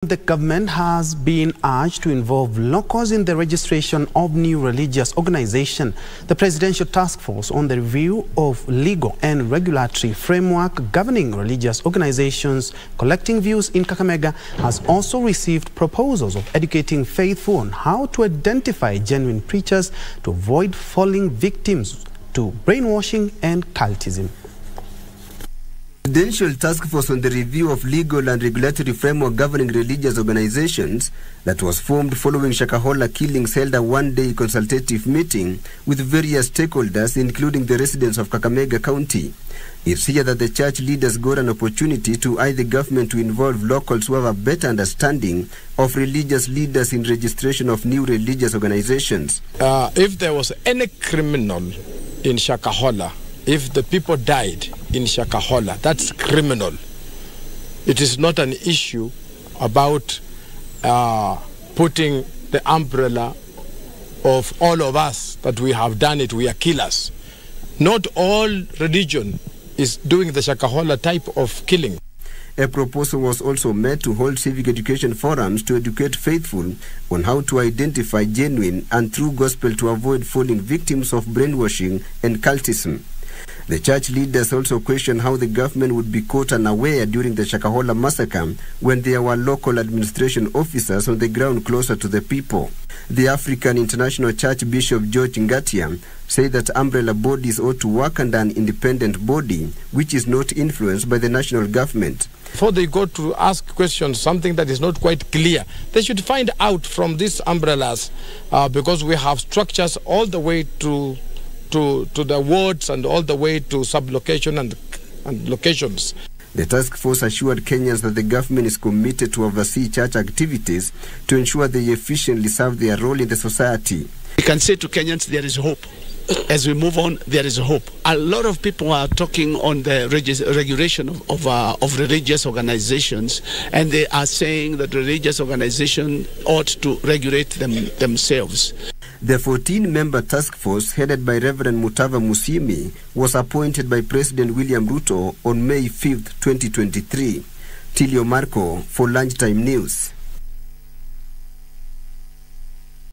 The government has been urged to involve locals in the registration of new religious organizations. The Presidential Task Force on the review of legal and regulatory framework governing religious organizations collecting views in Kakamega has also received proposals of educating faithful on how to identify genuine preachers to avoid falling victims to brainwashing and cultism. The Presidential Task Force on the review of legal and regulatory framework governing religious organizations that was formed following Shakahola killings held a one-day consultative meeting with various stakeholders, including the residents of Kakamega County. It's here that the church leaders got an opportunity to urge the government to involve locals who have a better understanding of religious leaders in registration of new religious organizations. If there was any criminal in Shakahola, if the people died in Shakahola, that's criminal. It is not an issue about putting the umbrella of all of us that we have done it, we are killers. Not all religion is doing the Shakahola type of killing. A proposal was also made to hold civic education forums to educate faithful on how to identify genuine and true gospel to avoid falling victims of brainwashing and cultism. The church leaders also questioned how the government would be caught unaware during the Shakahola massacre when there were local administration officers on the ground closer to the people. The African International Church Bishop George Ngatia said that umbrella bodies ought to work under an independent body which is not influenced by the national government. Before they go to ask questions, something that is not quite clear, they should find out from these umbrellas because we have structures all the way to the wards and all the way to sublocation and locations. The task force assured Kenyans that the government is committed to oversee church activities to ensure they efficiently serve their role in the society. We can say to Kenyans there is hope. As we move on, there is hope. A lot of people are talking on the regulation of religious organizations, and they are saying that religious organizations ought to regulate themselves. The 14-member task force, headed by Reverend Mutava Musimi, was appointed by President William Ruto on May 5, 2023. Tilio Marco for Lunchtime News.